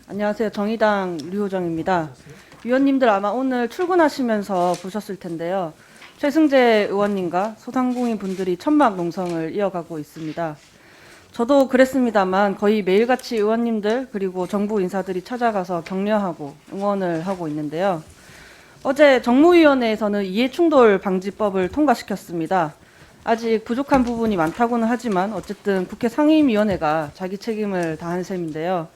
안녕하세요. 정의당 류호정입니다. 위원님들 아마 오늘 출근하시면서 보셨을 텐데요. 최승재 의원님과 소상공인 분들이 천막 농성을 이어가고 있습니다. 저도 그랬습니다만 거의 매일같이 의원님들 그리고 정부 인사들이 찾아가서 격려하고 응원을 하고 있는데요. 어제 정무위원회에서는 이해충돌 방지법을 통과시켰습니다. 아직 부족한 부분이 많다고는 하지만 어쨌든 국회 상임위원회가 자기 책임을 다한 셈인데요.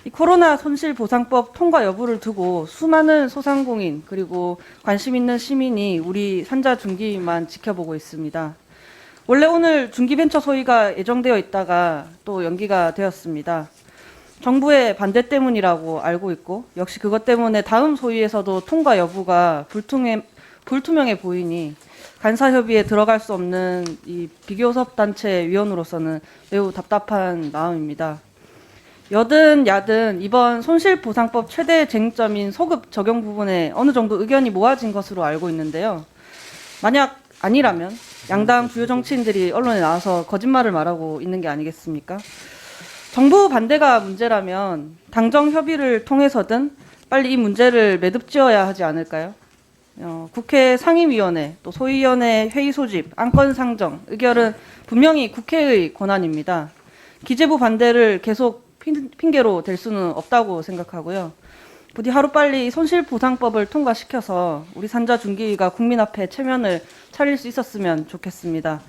이 코로나 손실보상법 통과 여부를 두고 수많은 소상공인 그리고 관심 있는 시민이 우리 산자 중기만 지켜보고 있습니다. 원래 오늘 중기벤처 소위가 예정되어 있다가 또 연기가 되었습니다. 정부의 반대 때문이라고 알고 있고 역시 그것 때문에 다음 소위에서도 통과 여부가 불투명해 보이니 간사협의에 들어갈 수 없는 이 비교섭단체 위원으로서는 매우 답답한 마음입니다. 여든 야든 이번 손실보상법 최대 쟁점인 소급 적용 부분에 어느 정도 의견이 모아진 것으로 알고 있는데요. 만약 아니라면 양당 주요 정치인들이 언론에 나와서 거짓말을 말하고 있는 게 아니겠습니까? 정부 반대가 문제라면 당정 협의를 통해서든 빨리 이 문제를 매듭지어야 하지 않을까요? 국회 상임위원회, 또 소위원회 회의 소집, 안건 상정, 의결은 분명히 국회의 권한입니다. 기재부 반대를 계속 핑계로 댈 수는 없다고 생각하고요. 부디 하루빨리 손실보상법을 통과시켜서 우리 산자 중기가 국민 앞에 체면을 차릴 수 있었으면 좋겠습니다.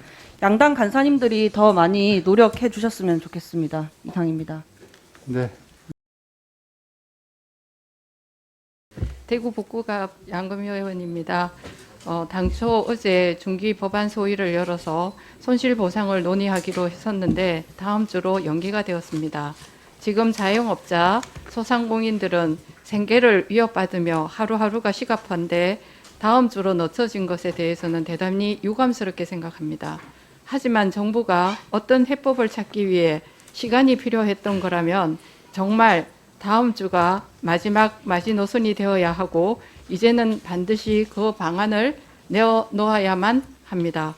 양당 간사님들이 더 많이 노력해 주셨으면 좋겠습니다. 이상입니다. 네. 대구 북구갑 양금희 의원입니다. 당초 어제 중기 법안 소위를 열어서 손실보상을 논의하기로 했었는데 다음 주로 연기가 되었습니다. 지금 자영업자, 소상공인들은 생계를 위협받으며 하루하루가 시급한데 다음 주로 늦춰진 것에 대해서는 대단히 유감스럽게 생각합니다. 하지만 정부가 어떤 해법을 찾기 위해 시간이 필요했던 거라면 정말 다음 주가 마지막 마지노선이 되어야 하고 이제는 반드시 그 방안을 내어놓아야만 합니다.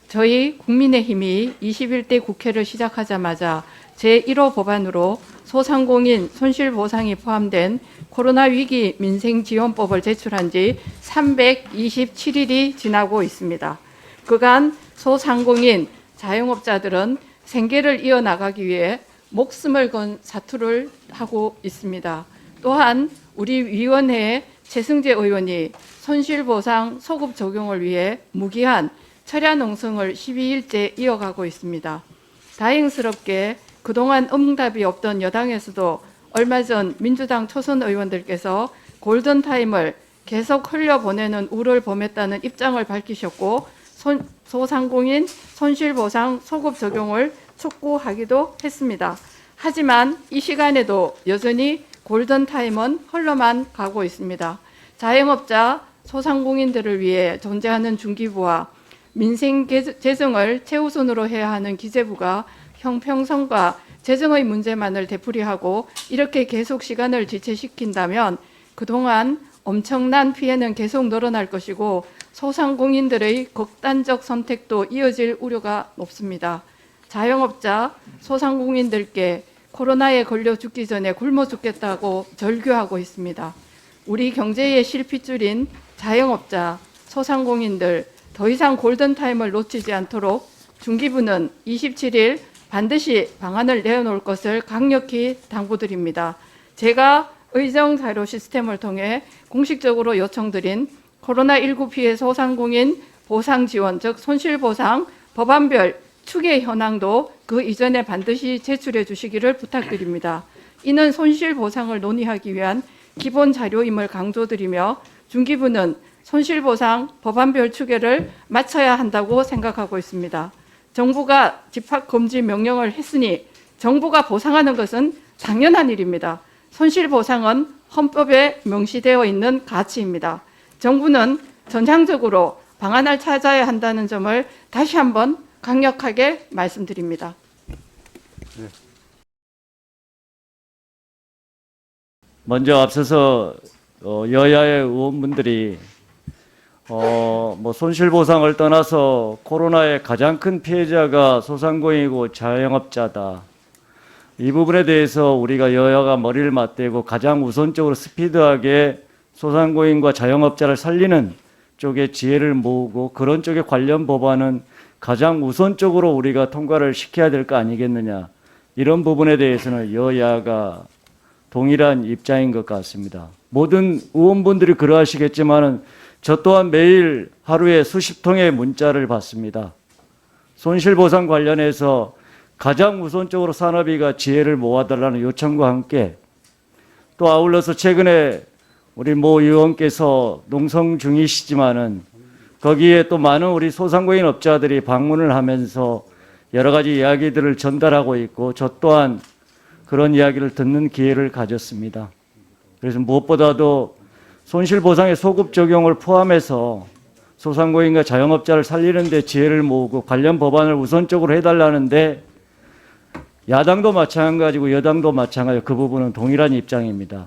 저희 국민의힘이 21대 국회를 시작하자마자 제1호 법안으로 소상공인 손실보상이 포함된 코로나 위기 민생지원법을 제출한 지 327일이 지나고 있습니다. 그간 소상공인 자영업자들은 생계를 이어나가기 위해 목숨을 건 사투를 하고 있습니다. 또한 우리 위원회의 최승재 의원이 손실보상 소급 적용을 위해 무기한 철야 농성을 12일째 이어가고 있습니다. 다행스럽게 그동안 응답이 없던 여당에서도 얼마 전 민주당 초선 의원들께서 골든타임을 계속 흘려보내는 우를 범했다는 입장을 밝히셨고 소상공인 손실보상 소급 적용을 촉구하기도 했습니다. 하지만 이 시간에도 여전히 골든타임은 흘러만 가고 있습니다. 자영업자, 소상공인들을 위해 존재하는 중기부와 민생 재정을 최우선으로 해야 하는 기재부가 형평성과 재정의 문제만을 되풀이하고 이렇게 계속 시간을 지체시킨다면 그동안 엄청난 피해는 계속 늘어날 것이고 소상공인들의 극단적 선택도 이어질 우려가 높습니다. 자영업자, 소상공인들께 코로나에 걸려 죽기 전에 굶어 죽겠다고 절규하고 있습니다. 우리 경제의 실핏줄인 자영업자, 소상공인들 더 이상 골든타임을 놓치지 않도록 중기부는 27일 반드시 방안을 내놓을 것을 강력히 당부드립니다. 제가 의정 자료 시스템을 통해 공식적으로 요청드린 코로나19 피해 소상공인 보상 지원, 즉 손실보상 법안별 추계 현황도 그 이전에 반드시 제출해 주시기를 부탁드립니다. 이는 손실보상을 논의하기 위한 기본 자료임을 강조드리며 중기부는 손실보상 법안별 추계를 마쳐야 한다고 생각하고 있습니다. 정부가 집합금지 명령을 했으니 정부가 보상하는 것은 당연한 일입니다. 손실보상은 헌법에 명시되어 있는 가치입니다. 정부는 전향적으로 방안을 찾아야 한다는 점을 다시 한번 강력하게 말씀드립니다. 네. 먼저 앞서서 여야의 의원분들이 손실보상을 떠나서 코로나의 가장 큰 피해자가 소상공인이고 자영업자다. 이 부분에 대해서 우리가 여야가 머리를 맞대고 가장 우선적으로 스피드하게 소상공인과 자영업자를 살리는 쪽에 지혜를 모으고 그런 쪽에 관련 법안은 가장 우선적으로 우리가 통과를 시켜야 될 거 아니겠느냐. 이런 부분에 대해서는 여야가 동일한 입장인 것 같습니다. 모든 의원분들이 그러하시겠지만은 저 또한 매일 하루에 수십 통의 문자를 받습니다. 손실보상 관련해서 가장 우선적으로 산업위가 지혜를 모아달라는 요청과 함께 또 아울러서 최근에 우리 모 의원께서 농성 중이시지만은 거기에 또 많은 우리 소상공인 업자들이 방문을 하면서 여러 가지 이야기들을 전달하고 있고 저 또한 그런 이야기를 듣는 기회를 가졌습니다. 그래서 무엇보다도 손실보상의 소급 적용을 포함해서 소상공인과 자영업자를 살리는 데 지혜를 모으고 관련 법안을 우선적으로 해달라는데 야당도 마찬가지고 여당도 마찬가지고 그 부분은 동일한 입장입니다.